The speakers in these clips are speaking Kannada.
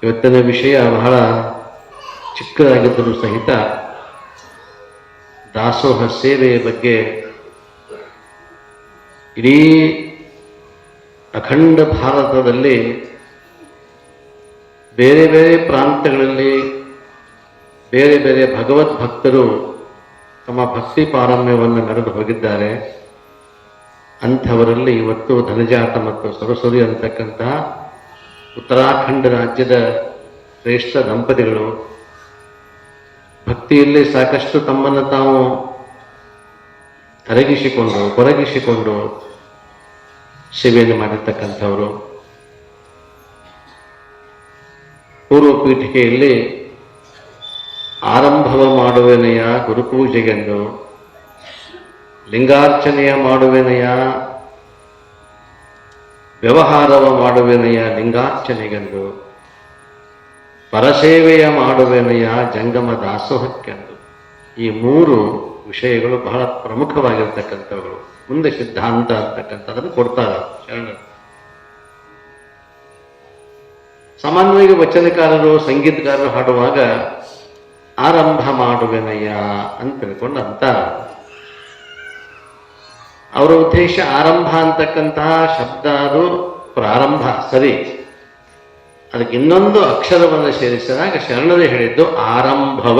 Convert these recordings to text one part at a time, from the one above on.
ಇವತ್ತಿನ ವಿಷಯ ಬಹಳ ಚಿಕ್ಕದಾಗಿದ್ದರೂ ಸಹಿತ ದಾಸೋಹ ಸೇವೆಯ ಬಗ್ಗೆ ಇಡೀ ಅಖಂಡ ಭಾರತದಲ್ಲಿ ಬೇರೆ ಬೇರೆ ಪ್ರಾಂತ್ಯಗಳಲ್ಲಿ ಬೇರೆ ಬೇರೆ ಭಗವದ್ ಭಕ್ತರು ತಮ್ಮ ಭಕ್ತಿ ಪಾರಮ್ಯವನ್ನು ಮೆರೆದು ಹೋಗಿದ್ದಾರೆ. ಅಂಥವರಲ್ಲಿ ಇವತ್ತು ಧನಜಾತ ಮತ್ತು ಸರಸ್ವತಿ ಅಂತಕ್ಕಂತಹ ಉತ್ತರಾಖಂಡ ರಾಜ್ಯದ ಶ್ರೇಷ್ಠ ದಂಪತಿಗಳು ಭಕ್ತಿಯಲ್ಲಿ ಸಾಕಷ್ಟು ತಮ್ಮನ್ನು ತಾವು ಅರಗಿಸಿಕೊಂಡು ಕೊರಗಿಸಿಕೊಂಡು ಸೇವೆಯನ್ನು ಮಾಡಿರ್ತಕ್ಕಂಥವರು. ಪೂರ್ವ ಪೀಠಿಕೆಯಲ್ಲಿ ಆರಂಭವ ಮಾಡುವೆನೆಯ ಗುರುಪೂಜೆಗೆಂದು, ಲಿಂಗಾರ್ಚನೆಯ ಮಾಡುವೆನೆಯ, ವ್ಯವಹಾರವ ಮಾಡುವೆನೆಯ ಲಿಂಗಾರ್ಚನೆಗೆಂದು, ಪರಸೇವೆಯ ಮಾಡುವೆನೆಯ ಜಂಗಮ ದಾಸೋಹಕ್ಕೆಂದು. ಈ ಮೂರು ವಿಷಯಗಳು ಬಹಳ ಪ್ರಮುಖವಾಗಿರ್ತಕ್ಕಂಥವುಗಳು. ಮುಂದೆ ಸಿದ್ಧಾಂತ ಅಂತಕ್ಕಂಥದ್ದನ್ನು ಕೊಡ್ತಾರೆ ಶರಣರು. ಸಾಮಾನ್ಯವಾಗಿ ವಚನಕಾರರು ಸಂಗೀತಗಾರರು ಹಾಡುವಾಗ ಆರಂಭ ಮಾಡುವೆನಯ್ಯ ಅಂತ ತಿಳ್ಕೊಂಡು ಅಂತಾರೆ. ಅವರ ಉದ್ದೇಶ ಆರಂಭ ಅಂತಕ್ಕಂತಹ ಶಬ್ದ ಅದು ಪ್ರಾರಂಭ ಸರಿ, ಅದಕ್ಕೆ ಇನ್ನೊಂದು ಅಕ್ಷರವನ್ನು ಸೇರಿಸಿದಾಗ ಶರಣರೇ ಹೇಳಿದ್ದು ಆರಂಭವ.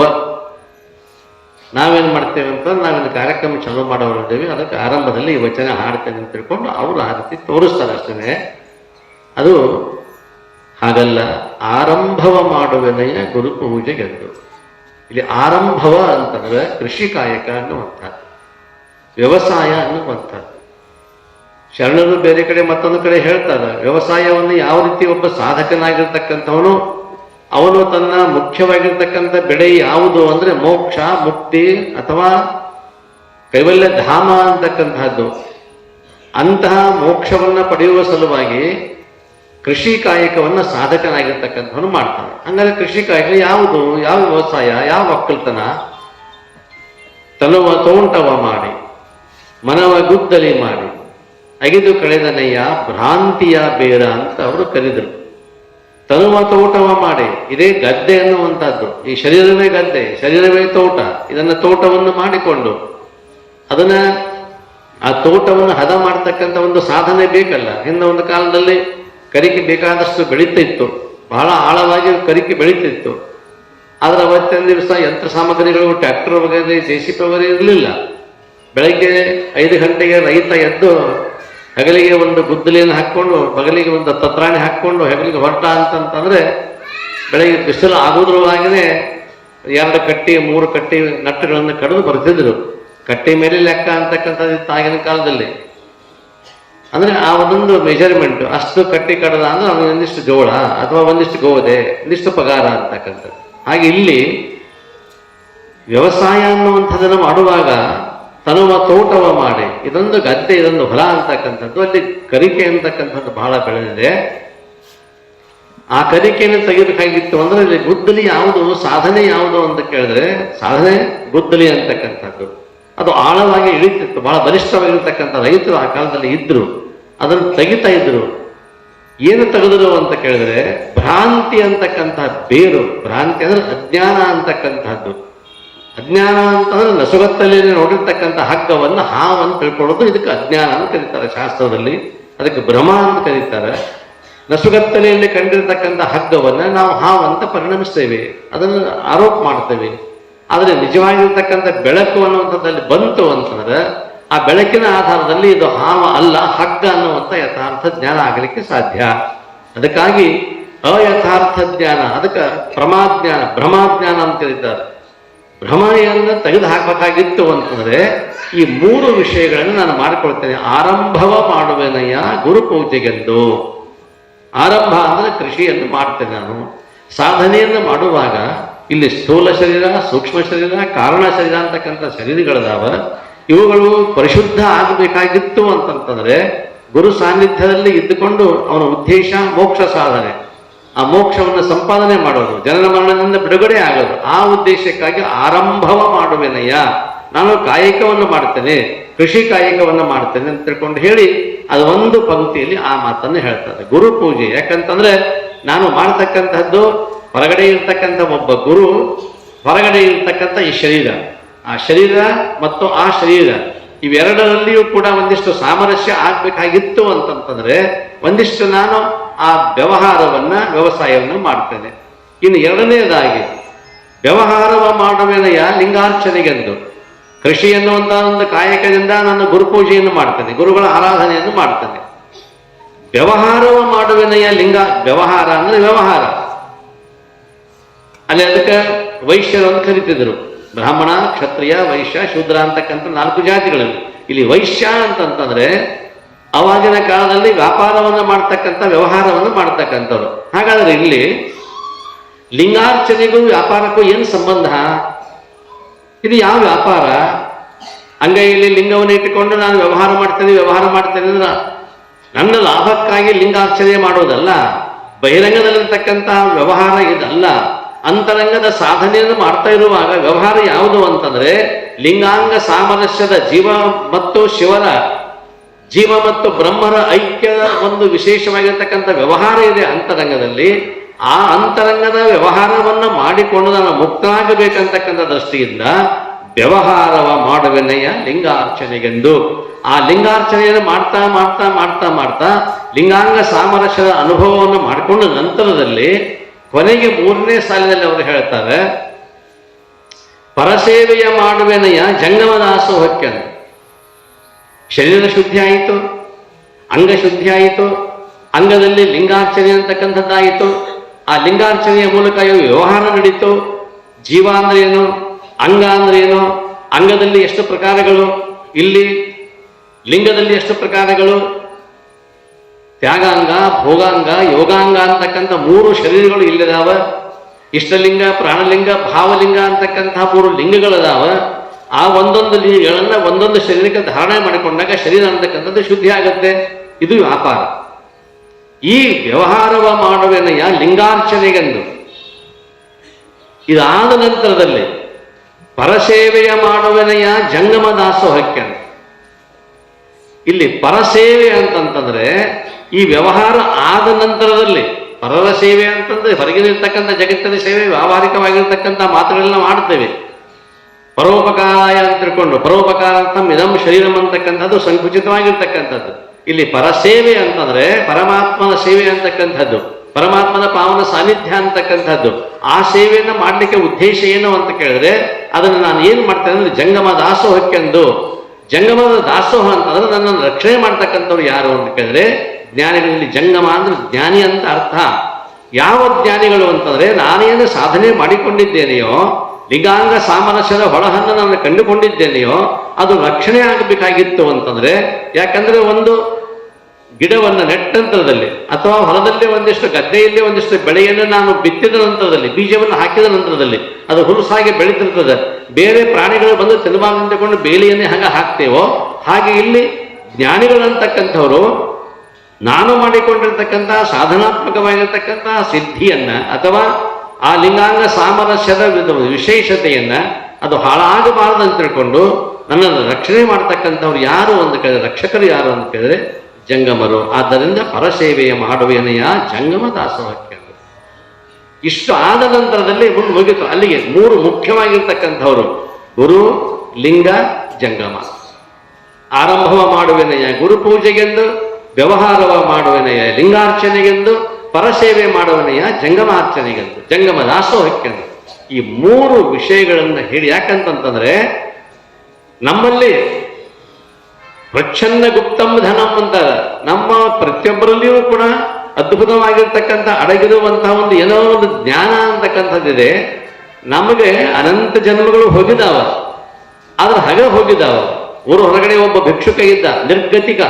ನಾವೇನು ಮಾಡ್ತೇವೆ ಅಂತ ನಾವೇನು ಕಾರ್ಯಕ್ರಮ ಚಾಲೂ ಮಾಡೋರಿದ್ದೇವೆ, ಅದಕ್ಕೆ ಆರಂಭದಲ್ಲಿ ಈ ವಚನ ಹಾಡ್ತೇನೆ ಅಂತ ತಿಳ್ಕೊಂಡು ಅವರು ಆ ರೀತಿ ತೋರಿಸ್ತಾರೆ ಅಷ್ಟೇ. ಅದು ಹಾಗಲ್ಲ. ಆರಂಭವ ಮಾಡುವೆನೆಯ ಗುರು ಪೂಜೆಗೆಂದು. ಇಲ್ಲಿ ಆರಂಭವ ಅಂತಂದ್ರೆ ಕೃಷಿ ಕಾಯಕ ಅನ್ನುವಂಥದ್ದು, ವ್ಯವಸಾಯ ಅನ್ನುವಂಥದ್ದು. ಶರಣರು ಬೇರೆ ಕಡೆ ಮತ್ತೊಂದು ಕಡೆ ಹೇಳ್ತಾರೆ, ವ್ಯವಸಾಯವನ್ನು ಯಾವ ರೀತಿ ಒಬ್ಬ ಸಾಧಕನಾಗಿರ್ತಕ್ಕಂಥವನು ಅವನು ತನ್ನ ಮುಖ್ಯವಾಗಿರ್ತಕ್ಕಂಥ ಬೆಳೆ ಯಾವುದು ಅಂದ್ರೆ ಮೋಕ್ಷ, ಮುಕ್ತಿ ಅಥವಾ ಕೈವಲ್ಯ ಧಾಮ ಅಂತಕ್ಕಂಥದ್ದು. ಅಂತಹ ಮೋಕ್ಷವನ್ನ ಪಡೆಯುವ ಸಲುವಾಗಿ ಕೃಷಿ ಕಾಯಕವನ್ನ ಸಾಧಕನಾಗಿರ್ತಕ್ಕಂಥವನು ಮಾಡ್ತಾನೆ. ಹಂಗಾದ್ರೆ ಕೃಷಿ ಕಾಯಕ ಯಾವುದು? ಯಾವ ವ್ಯವಸಾಯ, ಯಾವ ಒಕ್ಕಲ್ತನ? ತನುವ ತೋಂಟವ ಮಾಡಿ, ಮನವ ಗುದ್ದಲಿ ಮಾಡಿ, ಅಗಿದು ಕಳೆದನೆಯ ಭ್ರಾಂತಿಯ ಬೇರ ಅಂತ ಅವರು ಕರೆದರು. ತನುವ ತೋಟವ ಮಾಡಿ, ಇದೇ ಗದ್ದೆ ಅನ್ನುವಂಥದ್ದು. ಈ ಶರೀರವೇ ಗದ್ದೆ, ಶರೀರವೇ ತೋಟ. ಇದನ್ನ ತೋಟವನ್ನು ಮಾಡಿಕೊಂಡು ಅದನ್ನ ಆ ತೋಟವನ್ನು ಹದ ಮಾಡ್ತಕ್ಕಂಥ ಒಂದು ಸಾಧನೆ ಬೇಕಲ್ಲ. ಹಿಂದೆ ಒಂದು ಕಾಲದಲ್ಲಿ ಕರಿಕೆ ಬೇಕಾದಷ್ಟು ಬೆಳೀತಿತ್ತು, ಬಹಳ ಆಳವಾಗಿ ಕರಿಕೆ ಬೆಳೀತಿತ್ತು. ಆದ್ರೆ ಅವತ್ತಿನ ದಿವಸ ಯಂತ್ರ ಸಾಮಗ್ರಿಗಳು, ಟ್ರ್ಯಾಕ್ಟರ್ ವಗೇರೆ, JCB ವಗೇರೆ ಇರಲಿಲ್ಲ. ಬೆಳಗ್ಗೆ 5 ಗಂಟೆಗೆ ರೈತ ಎದ್ದು ಹೆಗಲಿಗೆ ಒಂದು ಗುದ್ದಲಿಯನ್ನು ಹಾಕ್ಕೊಂಡು, ಬಗಲಿಗೆ ಒಂದು ತತ್ರಾಣಿ ಹಾಕ್ಕೊಂಡು ಹೆಗಲಿಗೆ ಹೊರಟ ಅಂತಂತಂದ್ರೆ ಬೆಳಗ್ಗೆ ಬಿಸಿಲು ಆಗೋದ್ರೊಳಗಾಗಿನೇ 2 ಕಟ್ಟಿ 3 ಕಟ್ಟಿ ನಟ್ಟುಗಳನ್ನು ಕಡಿದು ಬರ್ತಿದ್ರು. ಕಟ್ಟಿ ಮೇಲೆ ಲೆಕ್ಕ ಅಂತಕ್ಕಂಥದ್ದು ಆಗಿನ ಕಾಲದಲ್ಲಿ. ಅಂದ್ರೆ ಆ ಒಂದೊಂದು ಮೆಜರ್ಮೆಂಟ್, ಅಷ್ಟು ಕಟ್ಟಿ ಕಡದ ಅಂದ್ರೆ ಅವನು ಒಂದಿಷ್ಟು ಜೋಳ ಅಥವಾ ಒಂದಿಷ್ಟು ಗೋಧೆ, ಒಂದಿಷ್ಟು ಪಗಾರ ಅಂತಕ್ಕಂಥದ್ದು. ಹಾಗೆ ಇಲ್ಲಿ ವ್ಯವಸಾಯ ಅನ್ನುವಂಥದ್ದನ್ನು ಮಾಡುವಾಗ ತನುವ ತೋಟವ ಮಾಡಿ, ಇದೊಂದು ಗದ್ದೆ, ಇದೊಂದು ಹೊಲ ಅಂತಕ್ಕಂಥದ್ದು. ಅಲ್ಲಿ ಕರಿಕೆ ಅಂತಕ್ಕಂಥದ್ದು ಬಹಳ ಬೆಳೆದಿದೆ. ಆ ಕರಿಕೆಯನ್ನು ತೆಗಿಬೇಕಾಗಿತ್ತು ಅಂದ್ರೆ ಇಲ್ಲಿ ಗುದ್ದಲಿ ಯಾವುದು, ಸಾಧನೆ ಯಾವುದು ಅಂತ ಕೇಳಿದ್ರೆ ಸಾಧನೆ ಗುದ್ದಲಿ ಅಂತಕ್ಕಂಥದ್ದು. ಅದು ಆಳವಾಗಿ ಇಳಿತಿತ್ತು. ಬಹಳ ಬಲಿಷ್ಠವಾಗಿರ್ತಕ್ಕಂಥ ರೈತರು ಆ ಕಾಲದಲ್ಲಿ ಇದ್ರು, ಅದನ್ನು ತೆಗಿತಾ ಇದ್ರು. ಏನು ತೆಗೆದರು ಅಂತ ಕೇಳಿದ್ರೆ ಭ್ರಾಂತಿ ಅಂತಕ್ಕಂತಹ ಬೇರು. ಭ್ರಾಂತಿ ಅಂದ್ರೆ ಅಜ್ಞಾನ ಅಂತಕ್ಕಂಥದ್ದು. ಅಜ್ಞಾನ ಅಂತಂದ್ರೆ ನಸುಗತ್ತಲ್ಲಿ ನೋಡಿರ್ತಕ್ಕಂಥ ಹಗ್ಗವನ್ನು ಹಾವನ್ನು ತಿಳ್ಕೊಳ್ಳೋದು, ಇದಕ್ಕೆ ಅಜ್ಞಾನ ಅಂತ ಕರೀತಾರೆ ಶಾಸ್ತ್ರದಲ್ಲಿ. ಅದಕ್ಕೆ ಭ್ರಮ ಅಂತ ಕರೀತಾರೆ. ನಸುಗತ್ತಲೆಯಲ್ಲಿ ಕಂಡಿರ್ತಕ್ಕಂಥ ಹಗ್ಗವನ್ನು ನಾವು ಹಾವು ಅಂತ ಪರಿಣಮಿಸ್ತೇವೆ, ಅದನ್ನು ಆರೋಪ ಮಾಡ್ತೇವೆ. ಆದರೆ ನಿಜವಾಗಿರ್ತಕ್ಕಂಥ ಬೆಳಕು ಅನ್ನುವಂಥದ್ದಲ್ಲಿ ಬಂತು ಅಂತಂದ್ರೆ ಆ ಬೆಳಕಿನ ಆಧಾರದಲ್ಲಿ ಇದು ಹಾವ ಅಲ್ಲ, ಹಗ್ಗ ಅನ್ನುವಂಥ ಯಥಾರ್ಥ ಜ್ಞಾನ ಆಗಲಿಕ್ಕೆ ಸಾಧ್ಯ. ಅದಕ್ಕಾಗಿ ಅಯಥಾರ್ಥ ಜ್ಞಾನ, ಅದಕ್ಕೆ ಪ್ರಮಾಜ್ಞಾನ, ಭ್ರಮಾಜ್ಞಾನ ಅಂತ ಕರೀತಾರೆ. ಭ್ರಮೆಯನ್ನು ತೆಗೆದು ಹಾಕಬೇಕಾಗಿತ್ತು ಅಂತಂದ್ರೆ ಈ 3 ವಿಷಯಗಳನ್ನು ನಾನು ಮಾಡಿಕೊಳ್ತೇನೆ. ಆರಂಭವ ಮಾಡುವೆನಯ್ಯ ಗುರು ಪೂಜೆಗೆಂದು. ಆರಂಭ ಅಂದ್ರೆ ಕೃಷಿಯನ್ನು ಮಾಡ್ತೇನೆ ನಾನು. ಸಾಧನೆಯನ್ನು ಮಾಡುವಾಗ ಇಲ್ಲಿ ಸ್ಥೂಲ ಶರೀರ, ಸೂಕ್ಷ್ಮ ಶರೀರ, ಕಾರಣ ಶರೀರ ಅಂತಕ್ಕಂಥ ಶರೀರಗಳದಾವ. ಇವುಗಳು ಪರಿಶುದ್ಧ ಆಗಬೇಕಾಗಿತ್ತು ಅಂತಂತಂದ್ರೆ ಗುರು ಸಾನ್ನಿಧ್ಯದಲ್ಲಿ ಇದ್ದುಕೊಂಡು ಅವನ ಉದ್ದೇಶ ಮೋಕ್ಷ ಸಾಧನೆ, ಆ ಮೋಕ್ಷವನ್ನು ಸಂಪಾದನೆ ಮಾಡೋದು, ಜನನ ಮರಣದಿಂದ ಬಿಡುಗಡೆ ಆಗೋದು. ಆ ಉದ್ದೇಶಕ್ಕಾಗಿ ಆರಂಭವ ಮಾಡುವೆನಯ್ಯ, ನಾನು ಕಾಯಕವನ್ನು ಮಾಡ್ತೇನೆ, ಕೃಷಿ ಕಾಯಕವನ್ನು ಮಾಡ್ತೇನೆ ಅಂತ ತಿಳ್ಕೊಂಡು ಹೇಳಿ ಅದು ಒಂದು ಪಂಕ್ತಿಯಲ್ಲಿ ಆ ಮಾತನ್ನು ಹೇಳ್ತಾರೆ. ಗುರು ಪೂಜೆ ಯಾಕಂತಂದ್ರೆ ನಾನು ಮಾಡ್ತಕ್ಕಂಥದ್ದು ಹೊರಗಡೆ ಇರ್ತಕ್ಕಂಥ ಒಬ್ಬ ಗುರು, ಹೊರಗಡೆ ಇರ್ತಕ್ಕಂಥ ಈ ಶರೀರ, ಆ ಶರೀರ ಮತ್ತು ಆ ಶರೀರ ಇವೆರಡರಲ್ಲಿಯೂ ಕೂಡ ಒಂದಿಷ್ಟು ಸಾಮರಸ್ಯ ಆಗ್ಬೇಕಾಗಿತ್ತು ಅಂತಂತಂದ್ರೆ ಒಂದಿಷ್ಟು ನಾನು ಆ ವ್ಯವಸಾಯವನ್ನು ಮಾಡ್ತೇನೆ. ಇನ್ನು ಎರಡನೇದಾಗಿ ವ್ಯವಹಾರವ ಮಾಡುವೆನೆಯ ಲಿಂಗಾರ್ಚನೆಗೆಂದು ಕೃಷಿ ಎನ್ನುವಂತಹ ಒಂದು ಕಾಯಕದಿಂದ ನಾನು ಗುರುಪೂಜೆಯನ್ನು ಮಾಡ್ತೇನೆ, ಗುರುಗಳ ಆರಾಧನೆಯನ್ನು ಮಾಡ್ತೇನೆ. ವ್ಯವಹಾರವ ಮಾಡುವೆನೆಯ ವ್ಯವಹಾರ ಅಂದ್ರೆ ವ್ಯವಹಾರ, ಅಲ್ಲಿ ಅದಕ್ಕೆ ವೈಶ್ಯರು ಅಂತ ಕರಿತಿದ್ರು. ಬ್ರಾಹ್ಮಣ, ಕ್ಷತ್ರಿಯ, ವೈಶ್ಯ, ಶೂದ್ರ ಅಂತಕ್ಕಂಥ 4 ಜಾತಿಗಳಲ್ಲಿ. ಇಲ್ಲಿ ವೈಶ್ಯ ಅಂತಂತಂದ್ರೆ ಅವಾಗಿನ ಕಾಲದಲ್ಲಿ ವ್ಯಾಪಾರವನ್ನು ಮಾಡ್ತಕ್ಕಂಥ, ವ್ಯವಹಾರವನ್ನು ಮಾಡ್ತಕ್ಕಂಥವ್ರು. ಹಾಗಾದ್ರೆ ಇಲ್ಲಿ ಲಿಂಗಾರ್ಚನೆಗೂ ವ್ಯಾಪಾರಕ್ಕೂ ಏನು ಸಂಬಂಧ? ಇದು ಯಾವ ವ್ಯಾಪಾರ? ಅಂಗೈಯಲ್ಲಿ ಲಿಂಗವನ್ನು ಇಟ್ಟುಕೊಂಡು ನಾನು ವ್ಯವಹಾರ ಮಾಡ್ತೇನೆ ಅಂದ್ರೆ ನನ್ನ ಲಾಭಕ್ಕಾಗಿ ಲಿಂಗಾರ್ಚನೆ ಮಾಡೋದಲ್ಲ, ಬಹಿರಂಗದಲ್ಲಿರ್ತಕ್ಕಂತಹ ವ್ಯವಹಾರ ಇದಲ್ಲ. ಅಂತರಂಗದ ಸಾಧನೆಯನ್ನು ಮಾಡ್ತಾ ಇರುವಾಗ ವ್ಯವಹಾರ ಯಾವುದು ಅಂತಂದ್ರೆ ಲಿಂಗಾಂಗ ಸಾಮರಸ್ಯದ ಜೀವ ಮತ್ತು ಶಿವನ, ಜೀವ ಮತ್ತು ಬ್ರಹ್ಮರ ಐಕ್ಯದ ಒಂದು ವಿಶೇಷವಾಗಿರ್ತಕ್ಕಂಥ ವ್ಯವಹಾರ ಇದೆ ಅಂತರಂಗದಲ್ಲಿ. ಆ ಅಂತರಂಗದ ವ್ಯವಹಾರವನ್ನ ಮಾಡಿಕೊಂಡು ನಾನು ಮುಕ್ತನಾಗಬೇಕಂತಕ್ಕಂಥ ದೃಷ್ಟಿಯಿಂದ ವ್ಯವಹಾರವ ಮಾಡುವೆನೆಯ ಲಿಂಗಾರ್ಚನೆಗೆಂದು. ಆ ಲಿಂಗಾರ್ಚನೆಯನ್ನು ಮಾಡ್ತಾ ಮಾಡ್ತಾ ಮಾಡ್ತಾ ಮಾಡ್ತಾ ಲಿಂಗಾಂಗ ಸಾಮರಸ್ಯದ ಅನುಭವವನ್ನು ಮಾಡಿಕೊಂಡ ನಂತರದಲ್ಲಿ ಕೊನೆಗೆ 3ನೇ ಸಾಲಿನಲ್ಲಿ ಅವರು ಹೇಳ್ತಾರೆ, ಪರಸೇವೆಯ ಮಾಡುವೆನೆಯ ಜಂಗಮ ದಾಸೋಹಕ್ಕೆ. ಶರೀರ ಶುದ್ಧಿ ಆಯಿತು, ಅಂಗ ಶುದ್ಧಿ ಆಯಿತು, ಅಂಗದಲ್ಲಿ ಲಿಂಗಾರ್ಚನೆ ಅಂತಕ್ಕಂಥದ್ದಾಯಿತು. ಆ ಲಿಂಗಾರ್ಚನೆಯ ಮೂಲಕ ವ್ಯವಹಾರ ನಡೀತು. ಜೀವ ಅಂದ್ರೆ ಏನು, ಅಂಗ ಅಂದ್ರೆ ಏನು, ಅಂಗದಲ್ಲಿ ಎಷ್ಟು ಪ್ರಕಾರಗಳು, ಇಲ್ಲಿ ಲಿಂಗದಲ್ಲಿ ಎಷ್ಟು ಪ್ರಕಾರಗಳು, ತ್ಯಾಗಾಂಗ, ಭೋಗಾಂಗ, ಯೋಗಾಂಗ ಅಂತಕ್ಕಂಥ 3 ಶರೀರಗಳು ಇಲ್ಲಿದಾವ. ಇಷ್ಟಲಿಂಗ, ಪ್ರಾಣಲಿಂಗ, ಭಾವಲಿಂಗ ಅಂತಕ್ಕಂತಹ 3 ಲಿಂಗಗಳದಾವ. ಆ ಒಂದೊಂದು ಲಿಂಗಗಳನ್ನ ಒಂದೊಂದು ಶರೀರಕ್ಕೆ ಧಾರಣೆ ಮಾಡಿಕೊಂಡಾಗ ಶರೀರ ಅಂತಕ್ಕಂಥದ್ದು ಶುದ್ಧಿ ಆಗುತ್ತೆ. ಇದು ವ್ಯಾಪಾರ. ಈ ವ್ಯವಹಾರವ ಮಾಡುವೆನೆಯ ಲಿಂಗಾರ್ಚನೆಗೆಂದು. ಇದಾದ ನಂತರದಲ್ಲಿ ಪರಸೇವೆಯ ಮಾಡುವೆನೆಯ ಜಂಗಮ ದಾಸೋಹಕ್ಕೆ. ಇಲ್ಲಿ ಪರಸೇವೆ ಅಂತಂತಂದ್ರೆ ಈ ವ್ಯವಹಾರ ಆದ ನಂತರದಲ್ಲಿ, ಪರರ ಸೇವೆ ಅಂತಂದ್ರೆ ಹೊರಗಿನಿರ್ತಕ್ಕಂಥ ಜಗತ್ತಿನ ಸೇವೆ, ವ್ಯಾವಹಾರಿಕವಾಗಿರ್ತಕ್ಕಂಥ ಮಾತುಗಳನ್ನ ಮಾಡ್ತೇವೆ. ಪರೋಪಕಾರಾಯ ಅಂತ ತಿಳ್ಕೊಂಡು, ಪರೋಪಕಾರ ಅಂತ ಇದಂ ಶರೀರಂ ಅಂತಕ್ಕಂಥದ್ದು ಸಂಕುಚಿತವಾಗಿರ್ತಕ್ಕಂಥದ್ದು. ಇಲ್ಲಿ ಪರಸೇವೆ ಅಂತಂದ್ರೆ ಪರಮಾತ್ಮನ ಸೇವೆ ಅಂತಕ್ಕಂಥದ್ದು, ಪರಮಾತ್ಮನ ಪಾವನ ಸಾನ್ನಿಧ್ಯ ಅಂತಕ್ಕಂಥದ್ದು. ಆ ಸೇವೆಯನ್ನು ಮಾಡ್ಲಿಕ್ಕೆ ಉದ್ದೇಶ ಏನು ಅಂತ ಕೇಳಿದ್ರೆ ಅದನ್ನು ನಾನು ಏನ್ ಮಾಡ್ತೇನೆ ಅಂದ್ರೆ ಜಂಗಮ ದಾಸೋಹಕ್ಕೆಂದು. ಜಂಗಮದ ದಾಸೋಹ ಅಂತಂದ್ರೆ ನನ್ನನ್ನು ರಕ್ಷಣೆ ಮಾಡ್ತಕ್ಕಂಥವ್ರು ಯಾರು ಅಂತ ಕೇಳಿದ್ರೆ ಜ್ಞಾನಿಗಳಲ್ಲಿ. ಜಂಗಮ ಅಂದ್ರೆ ಜ್ಞಾನಿ ಅಂತ ಅರ್ಥ. ಯಾವ ಜ್ಞಾನಿಗಳು ಅಂತಂದ್ರೆ ನಾನೇನು ಸಾಧನೆ ಮಾಡಿಕೊಂಡಿದ್ದೇನೆಯೋ, ಲಿಂಗಾಂಗ ಸಾಮರಸ್ಯದ ಹೊಳಹನ್ನು ನಾನು ಕಂಡುಕೊಂಡಿದ್ದೇನೆಯೋ ಅದು ರಕ್ಷಣೆ ಆಗಬೇಕಾಗಿತ್ತು ಅಂತಂದ್ರೆ, ಯಾಕಂದ್ರೆ ಒಂದು ಗಿಡವನ್ನು ನೆಟ್ಟ ನಂತರದಲ್ಲಿ ಅಥವಾ ಹೊಲದಲ್ಲಿ ಒಂದಿಷ್ಟು ಗದ್ದೆಯಲ್ಲಿ ಒಂದಿಷ್ಟು ಬೆಳೆಯನ್ನು ನಾನು ಬಿತ್ತಿದ ನಂತರದಲ್ಲಿ, ಬೀಜವನ್ನು ಹಾಕಿದ ನಂತರದಲ್ಲಿ ಅದು ಹುಲುಸಾಗಿ ಬೆಳೀತಿರ್ತದೆ. ಬೇರೆ ಪ್ರಾಣಿಗಳು ಬಂದು ತಿನ್ನಬಾರದು ಬೇಲಿಯನ್ನೇ ಹಾಕ್ತೇವೋ ಹಾಗೆ ಇಲ್ಲಿ ಜ್ಞಾನಿಗಳಂತಕ್ಕಂಥವ್ರು ನಾನು ಮಾಡಿಕೊಂಡಿರ್ತಕ್ಕಂಥ ಸಾಧನಾತ್ಮಕವಾಗಿರ್ತಕ್ಕಂಥ ಸಿದ್ಧಿಯನ್ನ ಅಥವಾ ಆ ಲಿಂಗಾಂಗ ಸಾಮರಸ್ಯದ ವಿಶೇಷತೆಯನ್ನ ಅದು ಹಾಳಾಗಬಾರದು ಅಂತ ತಿಳ್ಕೊಂಡು ನನ್ನನ್ನು ರಕ್ಷಣೆ ಮಾಡ್ತಕ್ಕಂಥವ್ರು ಯಾರು ಅಂತ ಕೇಳಿದ್ರೆ, ರಕ್ಷಕರು ಯಾರು ಅಂತ ಕೇಳಿದ್ರೆ ಜಂಗಮರು. ಆದ್ದರಿಂದ ಪರಸೇವೆಯ ಮಾಡುವೆನೆಯ ಜಂಗಮ ದಾಸೋಹಕ್ಕೆ. ಇಷ್ಟು ಆದ ನಂತರದಲ್ಲಿ ಮುಂದೆ ಮುಗಿತು. ಅಲ್ಲಿಗೆ 3 ಮುಖ್ಯವಾಗಿರ್ತಕ್ಕಂಥವ್ರು ಗುರು, ಲಿಂಗ, ಜಂಗಮ. ಆರಂಭವ ಮಾಡುವೆನೆಯ ಗುರು ಪೂಜೆಗೆಂದು, ವ್ಯವಹಾರವ ಮಾಡುವೆನೆಯ ಲಿಂಗಾರ್ಚನೆಗೆಂದು, ಪರಸೇವೆ ಮಾಡುವನೆಯ ಜಂಗಮಾರ್ಚನೆಗೆಂದು, ಜಂಗಮ ದಾಸೋಹಕ್ಕೆಂದು. ಈ 3 ವಿಷಯಗಳನ್ನು ಹೇಳಿ. ಯಾಕಂತಂತಂದ್ರೆ ನಮ್ಮಲ್ಲಿ ಪ್ರಚ್ಛನ್ನ ಗುಪ್ತಂ ಧನಂ ಅಂತಾರೆ. ನಮ್ಮ ಪ್ರತಿಯೊಬ್ಬರಲ್ಲಿಯೂ ಕೂಡ ಅದ್ಭುತವಾಗಿರ್ತಕ್ಕಂಥ ಅಡಗಿರುವಂತಹ ಒಂದು ಏನೋ ಒಂದು ಜ್ಞಾನ ಅಂತಕ್ಕಂಥದ್ದಿದೆ. ನಮಗೆ ಅನಂತ ಜನ್ಮಗಳು ಹೋಗಿದಾವ, ಆದ್ರೆ ಹಾಗೆ ಹೋಗಿದಾವ. ಊರು ಹೊರಗಡೆ ಒಬ್ಬ ಭಿಕ್ಷುಕ ಇದ್ದ, ನಿರ್ಗತಿಕ,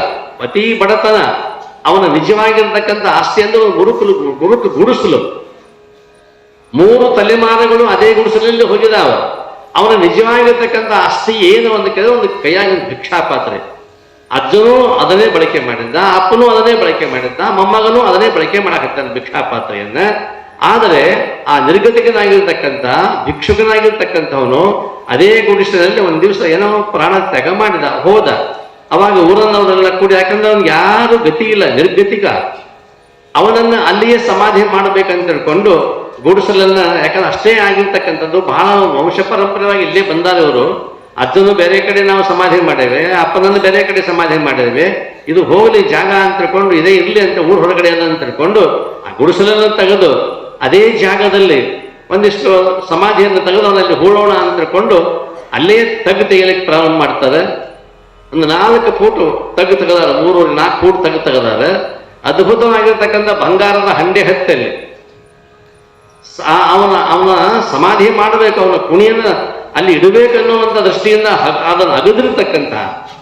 ಅತೀ ಬಡತನ. ಅವನ ನಿಜವಾಗಿರ್ತಕ್ಕಂಥ ಆಸ್ತಿ ಅಂದ್ರೆ ಗುಡಿಸಲು. 3 ತಲೆಮಾರುಗಳು ಅದೇ ಗುಡಿಸಲಲ್ಲಿ ಹೋಗಿದಾವ. ಅವನ ನಿಜವಾಗಿರ್ತಕ್ಕಂಥ ಆಸ್ತಿ ಏನು ಅಂತ ಕೇಳಿದ್ರೆ ಒಂದು ಕೈಯಾಗಿ ಭಿಕ್ಷಾಪಾತ್ರೆ. ಅಜ್ಜನೂ ಅದನ್ನೇ ಬಳಕೆ ಮಾಡಿದ್ದ, ಅಪ್ಪನೂ ಅದನ್ನೇ ಬಳಕೆ ಮಾಡಿದ್ದ, ಮೊಮ್ಮಗನೂ ಅದನ್ನೇ ಬಳಕೆ ಮಾಡಕತ್ತಾನ ಭಿಕ್ಷಾಪಾತ್ರೆಯನ್ನ. ಆದರೆ ಆ ನಿರ್ಗತಿಕನಾಗಿರ್ತಕ್ಕಂಥ ಭಿಕ್ಷುಕನಾಗಿರ್ತಕ್ಕಂಥವನು ಅದೇ ಗುಡಿಸಲಿನಲ್ಲಿ ಒಂದು ದಿವಸ ಏನೋ ಪ್ರಾಣ ತ್ಯಾಗ ಮಾಡಿದ, ಹೋದ. ಅವಾಗ ಊರನ್ನವರೆಲ್ಲ ಕೂಡಿ, ಯಾಕಂದ್ರೆ ಅವ್ನಿಗೆ ಯಾರು ಗತಿ ಇಲ್ಲ, ನಿರ್ಗತಿಕ. ಅವನನ್ನು ಅಲ್ಲಿಯೇ ಸಮಾಧಿ ಮಾಡಬೇಕಂತ ತಿಳ್ಕೊಂಡು ಗೂಡಿಸಲನ್ನ, ಯಾಕಂದ್ರೆ ಅಷ್ಟೇ ಆಗಿರ್ತಕ್ಕಂಥದ್ದು ಬಹಳ ವಂಶ ಪರಂಪರೆಯಾಗಿ ಇಲ್ಲೇ ಬಂದಾರವರು. ಅಜ್ಜನು ಬೇರೆ ಕಡೆ ನಾವು ಸಮಾಧಿ ಮಾಡೇವೆ, ಅಪ್ಪನನ್ನು ಬೇರೆ ಕಡೆ ಸಮಾಧಿ ಮಾಡೇವೆ, ಇದು ಹೋಗಲಿ ಜಾಗ ಅಂತ ತಿಳ್ಕೊಂಡು ಇದೇ ಇರಲಿ ಅಂತ ಊರು ಹೊರಗಡೆ ಅದ ಅಂತ ತಿಳ್ಕೊಂಡು ಆ ಗುಡಿಸಲನ್ನು ತೆಗೆದು ಅದೇ ಜಾಗದಲ್ಲಿ ಒಂದಿಷ್ಟು ಸಮಾಧಿಯನ್ನು ತೆಗೆದು ಅವನಲ್ಲಿ ಹೂಳೋಣ ಅಂತ ತಿಳ್ಕೊಂಡು ಅಲ್ಲೇ ತಗ್ಗು ತೆಗಿಲಿಕ್ಕೆ ಪ್ರಾರಂಭ ಮಾಡ್ತಾರೆ. ಒಂದು 4 ಫೂಟು ತಗ್ಗು ತೆಗೆದಾರೆ, 3-4 ಫೂಟ್ ತಗ್ಗು ತೆಗೆದಾರೆ. ಅದ್ಭುತವಾಗಿರ್ತಕ್ಕಂಥ ಬಂಗಾರದ ಹಂಡೆ ಹತ್ತಲ್ಲಿ ಅವನ ಸಮಾಧಿ ಮಾಡಬೇಕು, ಅವನ ಕುಣಿಯನ್ನ ಅಲ್ಲಿ ಇಡಬೇಕನ್ನುವಂಥ ದೃಷ್ಟಿಯಿಂದ ಅದನ್ನು ಅಗದಿರ್ತಕ್ಕಂಥ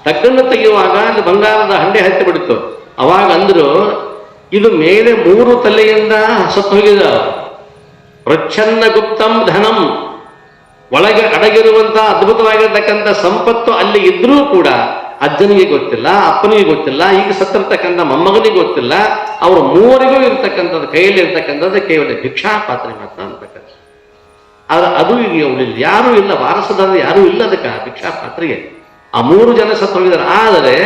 ತಗ್ಗನ್ನು ತೆಗೆಯುವಾಗ ಅಲ್ಲಿ ಬಂಗಾರದ ಹಂಡೆ ಹತ್ತಿ ಬಿಡ್ತು. ಅವಾಗ ಅಂದ್ರು ಇದು ಮೇಲೆ 3 ತಲೆಯಿಂದ ಸತ್ತು ಹೋಗಿದ ಪ್ರಚ್ಛನ್ನ ಗುಪ್ತಂ ಧನಂ, ಒಳಗೆ ಅಡಗಿರುವಂತಹ ಅದ್ಭುತವಾಗಿರ್ತಕ್ಕಂಥ ಸಂಪತ್ತು ಅಲ್ಲಿ ಇದ್ರೂ ಕೂಡ ಅಜ್ಜನಿಗೆ ಗೊತ್ತಿಲ್ಲ, ಅಪ್ಪನಿಗೆ ಗೊತ್ತಿಲ್ಲ, ಈಗ ಸತ್ತಿರ್ತಕ್ಕಂಥ ಮೊಮ್ಮಗನಿಗೆ ಗೊತ್ತಿಲ್ಲ. ಅವರು 3 ಇರ್ತಕ್ಕಂಥದ್ದು ಕೈಯಲ್ಲಿ ಇರ್ತಕ್ಕಂಥದ್ದು ಕೇವಲ ಭಿಕ್ಷಾ ಪಾತ್ರೆ ಮಾತ್ರ ಅಂತಕ್ಕಂಥ. ಆದ್ರೆ ಅದು ಈಗ ಉಳಿಲ್ಲ, ಯಾರೂ ಇಲ್ಲ, ವಾರಸದಾರ ಯಾರೂ ಇಲ್ಲ ಅದಕ್ಕೆ ಆ ಭಿಕ್ಷಾ ಪಾತ್ರೆಗೆ. ಆ 3 ಜನ ಸತ್ತು ಹೋಗಿದ್ದಾರೆ. ಆದರೆ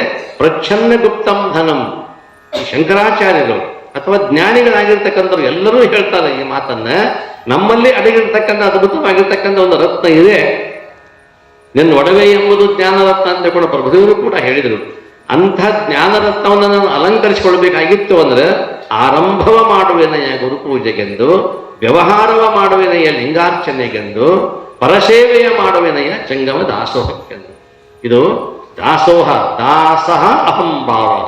ಪ್ರಚ್ಛನ್ನ ಗುಪ್ತಂ ಧನಂ, ಶಂಕರಾಚಾರ್ಯರು ಅಥವಾ ಜ್ಞಾನಿಗಳಾಗಿರ್ತಕ್ಕಂಥವ್ರು ಎಲ್ಲರೂ ಹೇಳ್ತಾರೆ ಈ ಮಾತನ್ನ. ನಮ್ಮಲ್ಲಿ ಅಡಗಿರ್ತಕ್ಕಂಥ ಅದ್ಭುತವಾಗಿರ್ತಕ್ಕಂಥ ಒಂದು ರತ್ನ ಇದೆ, ನಿನ್ನ ಒಡವೆ ಎಂಬುದು ಜ್ಞಾನರತ್ನ ಅಂತ ಕೂಡ ಪ್ರಭುದೇವರು ಕೂಡ ಹೇಳಿದರು. ಅಂಥ ಜ್ಞಾನರತ್ನವನ್ನು ನಾನು ಅಲಂಕರಿಸಿಕೊಳ್ಬೇಕಾಗಿತ್ತು ಅಂದ್ರೆ ಆರಂಭವ ಮಾಡುವೆನೆಯ ಗುರುಪೂಜೆಗೆಂದು, ವ್ಯವಹಾರವ ಮಾಡುವೆನೆಯ ಲಿಂಗಾರ್ಚನೆಗೆಂದು, ಪರಸೇವೆಯ ಮಾಡುವೆನೆಯ ಜಂಗಮ ದಾಸೋಹಕ್ಕೆಂದು. ಇದು ದಾಸೋಹ, ದಾಸಃ ಅಹಂ ಭಾವ